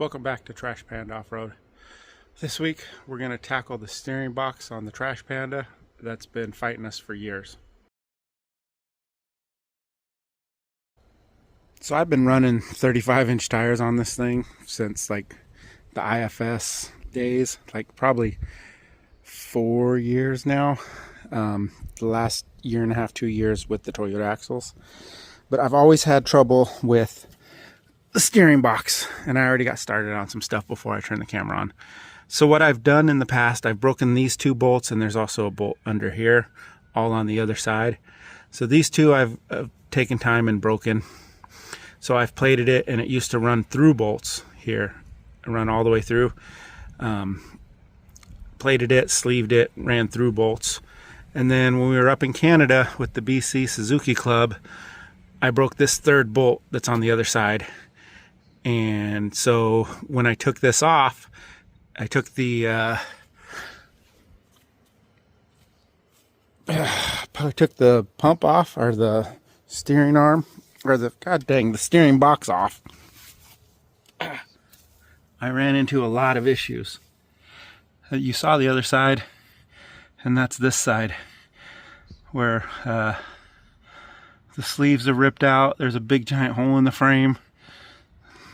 Welcome back to Trash Panda Off-Road. This week we're going to tackle the steering box on the Trash Panda that's been fighting us for years. So I've been running 35-inch tires on this thing since like the IFS days, like probably 4 years now. The last year and a half, 2 years with the Toyota axles. But I've always had trouble with the steering box, and I already got started on some stuff before I turned the camera on. So what I've done in the past, I've broken these two bolts, and there's also a bolt under here, all on the other side. So these two I've taken time and broken. So I've plated it, and it used to run through bolts here, run all the way through. Plated it, sleeved it, ran through bolts. And then when we were up in Canada with the BC Suzuki Club, I broke this third bolt that's on the other side. And so when I took this off, I took the pump off, or the steering arm, or the the steering box off. I ran into a lot of issues. You saw the other side, and that's this side where the sleeves are ripped out. There's a big giant hole in the frame.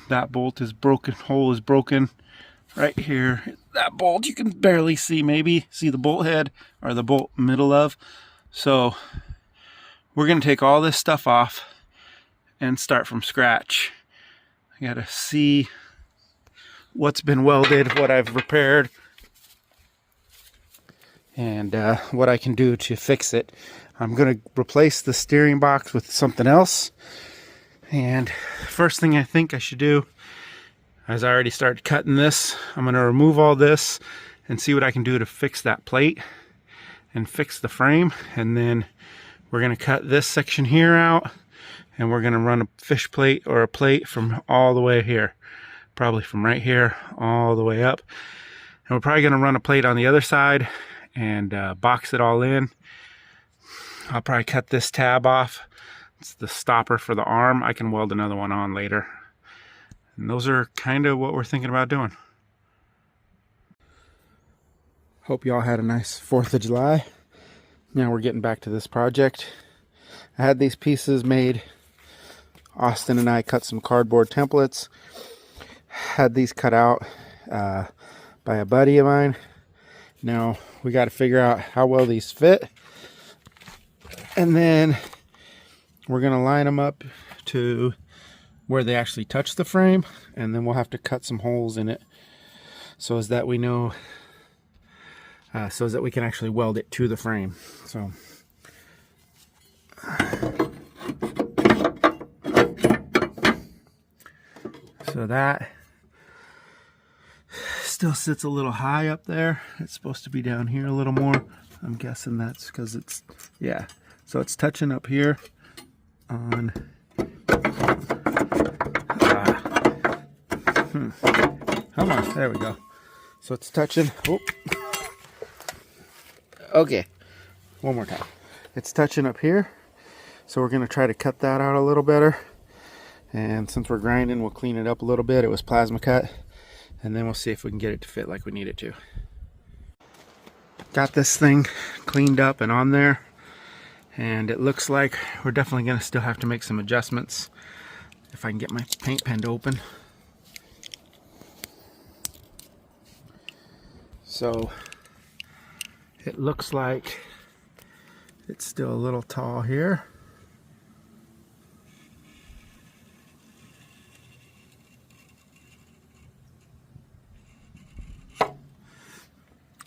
That bolt is broken, hole is broken right here. That bolt you can barely see, maybe see the bolt head or the bolt middle of. So we're gonna take all this stuff off and start from scratch. I gotta see what's been welded, what I've repaired, and what I can do to fix it. I'm gonna replace the steering box with something else. And first thing I think I should do, as I already started cutting this, I'm going to remove all this and see what I can do to fix that plate and fix the frame. And then we're going to cut this section here out, and we're going to run a fish plate or a plate from all the way here, probably from right here all the way up. And we're probably going to run a plate on the other side and box it all in. I'll probably cut this tab off. It's the stopper for the arm. I can weld another one on later. And those are kind of what we're thinking about doing. Hope y'all had a nice 4th of July. Now we're getting back to this project. I had these pieces made. Austin and I cut some cardboard templates. Had these cut out by a buddy of mine. Now we got to figure out how well these fit. And then we're going to line them up to where they actually touch the frame, and then we'll have to cut some holes in it so as that we know, so as that we can actually weld it to the frame. So that still sits a little high up there. It's supposed to be down here a little more. I'm guessing that's because it's, yeah. So it's touching up here on come on, there we go. So it's touching. Oh. Okay, one more time. It's touching up here, so we're gonna try to cut that out a little better. And since we're grinding, we'll clean it up a little bit. It was plasma cut, and then we'll see if we can get it to fit like we need it to. Got this thing cleaned up and on there, and it looks like we're definitely gonna still have to make some adjustments. If I can get my paint pen to open. So it looks like it's still a little tall here.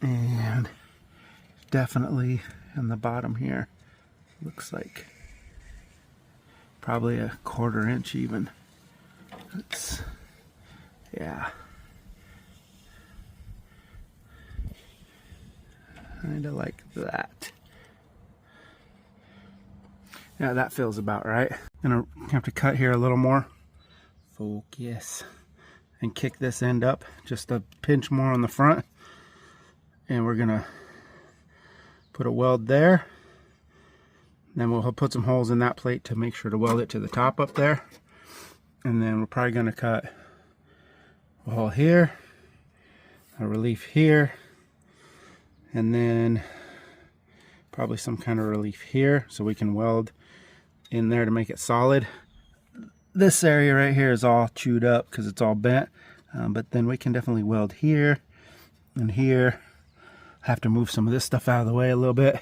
And definitely in the bottom here, looks like probably a 1/4 inch even. It's, yeah. Kind of like that. Yeah, that feels about right. Gonna have to cut here a little more. Focus. And kick this end up just a pinch more on the front. And we're gonna put a weld there. Then we'll put some holes in that plate to make sure to weld it to the top up there. And then we're probably gonna cut a hole here, a relief here, and then probably some kind of relief here so we can weld in there to make it solid. This area right here is all chewed up because it's all bent, but then we can definitely weld here and here. Have to move some of this stuff out of the way a little bit,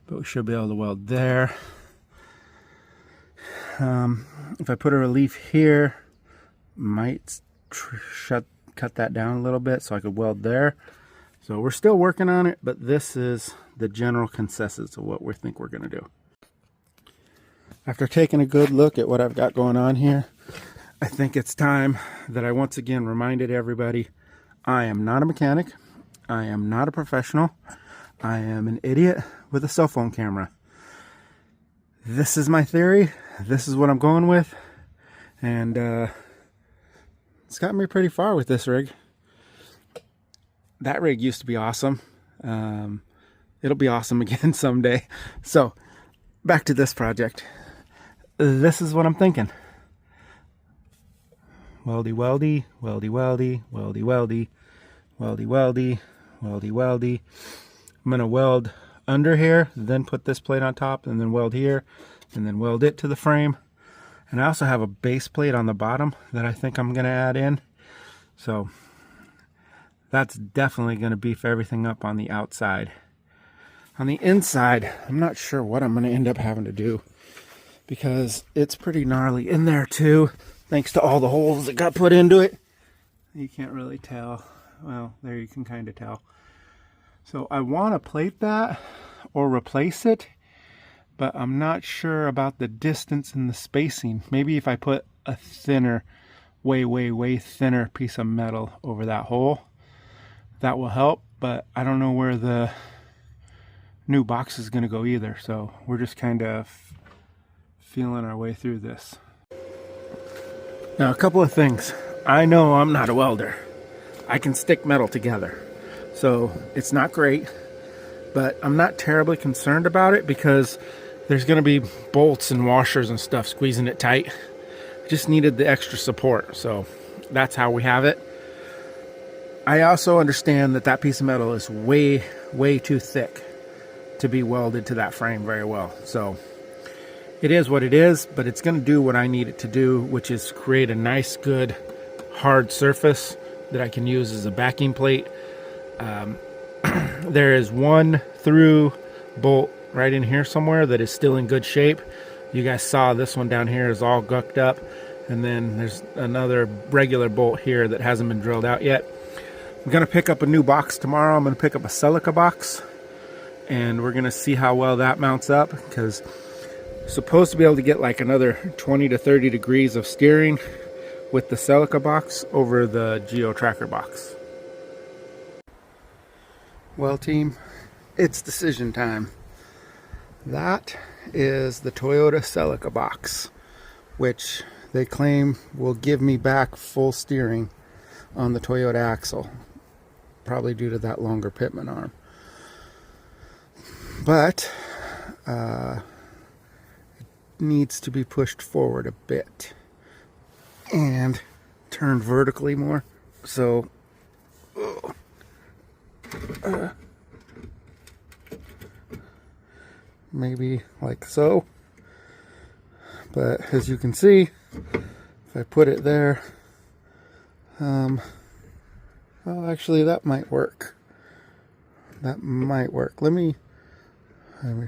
but we should be able to weld there. If I put a relief here, might cut that down a little bit so I could weld there. So we're still working on it, but this is the general consensus of what we think we're going to do. After taking a good look at what I've got going on here, I think it's time that I once again reminded everybody, I am not a mechanic. I am not a professional. I am an idiot with a cell phone camera. This is my theory. This is what I'm going with. And it's gotten me pretty far with this rig. That rig used to be awesome. It'll be awesome again someday. So back to this project. This is what I'm thinking. Weldy, weldy, weldy, weldy, weldy, weldy, weldy, weldy, weldy, weldy. I'm gonna weld under here, then put this plate on top, and then weld here, and then weld it to the frame. And I also have a base plate on the bottom that I think I'm gonna add in. So that's definitely gonna beef everything up on the outside. On the inside, I'm not sure what I'm gonna end up having to do because it's pretty gnarly in there too, thanks to all the holes that got put into it. You can't really tell. Well, there you can kind of tell. So I want to plate that or replace it, but I'm not sure about the distance and the spacing. Maybe if I put a thinner, way thinner piece of metal over that hole, that will help, but I don't know where the new box is going to go either. So we're just kind of feeling our way through this. Now, a couple of things. I know I'm not a welder. I can stick metal together. So it's not great, but I'm not terribly concerned about it because there's going to be bolts and washers and stuff squeezing it tight. Just needed the extra support. So that's how we have it. I also understand that that piece of metal is way too thick to be welded to that frame very well. So it is what it is, but it's going to do what I need it to do, which is create a nice, good, hard surface that I can use as a backing plate. There is one through bolt right in here somewhere that is still in good shape. You guys saw this one down here is all gucked up, and then there's another regular bolt here that hasn't been drilled out yet. I'm gonna pick up a new box tomorrow. I'm gonna pick up a Celica box, and we're gonna see how well that mounts up, because supposed to be able to get like another 20 to 30 degrees of steering with the Celica box over the Geo Tracker box. Well, team, it's decision time. That is the Toyota Celica box, which they claim will give me back full steering on the Toyota axle, probably due to that longer pitman arm. But it needs to be pushed forward a bit and turned vertically more. So maybe like so. But as you can see, if I put it there, well, actually that might work. That might work. Let me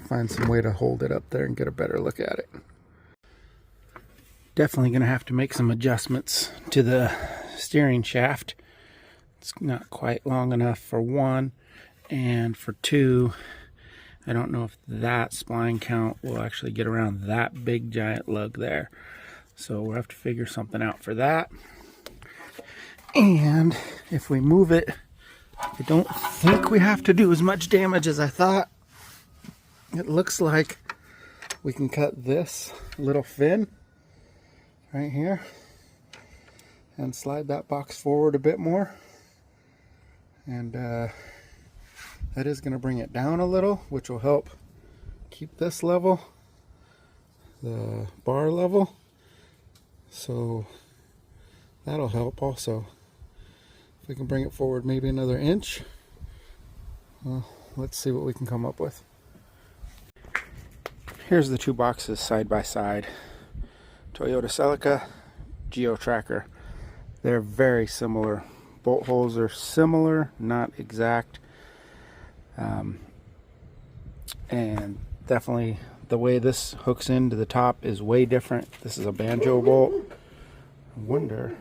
find some way to hold it up there and get a better look at it. Definitely going to have to make some adjustments to the steering shaft. It's not quite long enough for one, and for two, I don't know if that spline count will actually get around that big giant lug there. So we'll have to figure something out for that. And if we move it, I don't think we have to do as much damage as I thought. It looks like we can cut this little fin right here and slide that box forward a bit more. And that is going to bring it down a little, which will help keep this level, the bar level. So that'll help also. If we can bring it forward maybe another inch, well, let's see what we can come up with. Here's the two boxes side by side. Toyota Celica, Geo Tracker. They're very similar. Bolt holes are similar, not exact. And definitely the way this hooks into the top is way different. This is a banjo bolt. I wonder,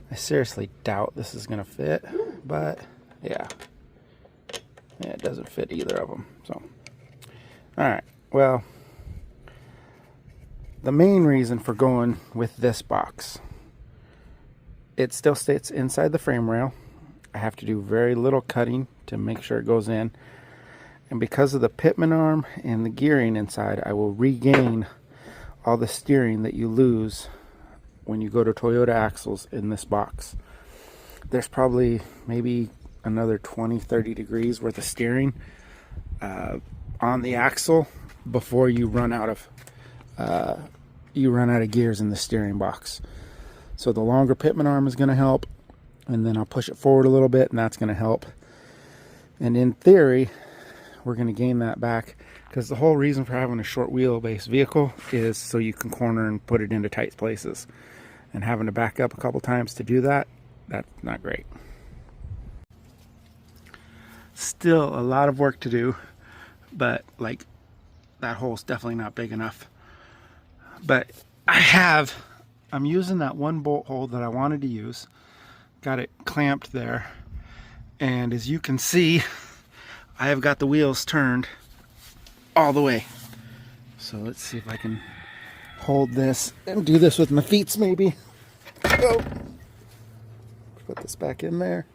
I seriously doubt this is going to fit, but yeah, it doesn't fit either of them. So, all right, well, the main reason for going with this box, it still stays inside the frame rail. I have to do very little cutting to make sure it goes in. And because of the pitman arm and the gearing inside, I will regain all the steering that you lose when you go to Toyota axles in this box. There's probably maybe another 20-30 degrees worth of steering on the axle before you run out of gears in the steering box. So the longer pitman arm is going to help, and then I'll push it forward a little bit, and that's going to help. And in theory, we're going to gain that back, because the whole reason for having a short wheelbase vehicle is so you can corner and put it into tight places. And having to back up a couple times to do that, that's not great. Still a lot of work to do, but like that hole's definitely not big enough. But I'm using that one bolt hole that I wanted to use. Got it clamped there, and as you can see, I have got the wheels turned all the way. So let's see if I can hold this and do this with my feet maybe. Oh. Put this back in there.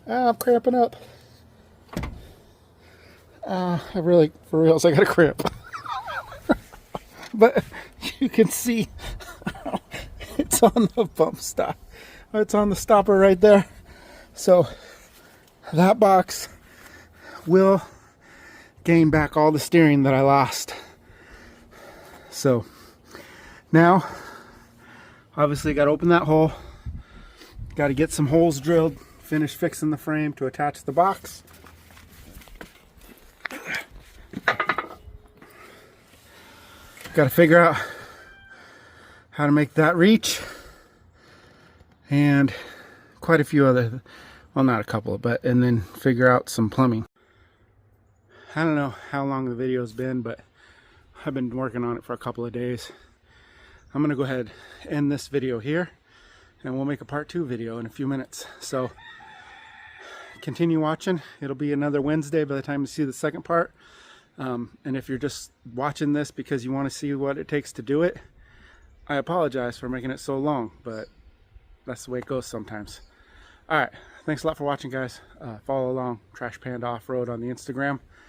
I'm cramping up. I really, for reals, I got a cramp. But you can see it's on the bump stop. It's on the stopper right there. So that box will gain back all the steering that I lost. So now, obviously, got to open that hole. Got to get some holes drilled. Finish fixing the frame to attach the box. Got to figure out how to make that reach, and quite a few other, well, not a couple, but, and then figure out some plumbing. I don't know how long the video's been, but I've been working on it for a couple of days. I'm gonna go ahead and end this video here, and we'll make a part 2 video in a few minutes. So continue watching. It'll be another Wednesday by the time you see the second part. And if you're just watching this because you want to see what it takes to do it, I apologize for making it so long, but that's the way it goes sometimes. All right, thanks a lot for watching, guys. Follow along Trash Panda Off-Road on the Instagram.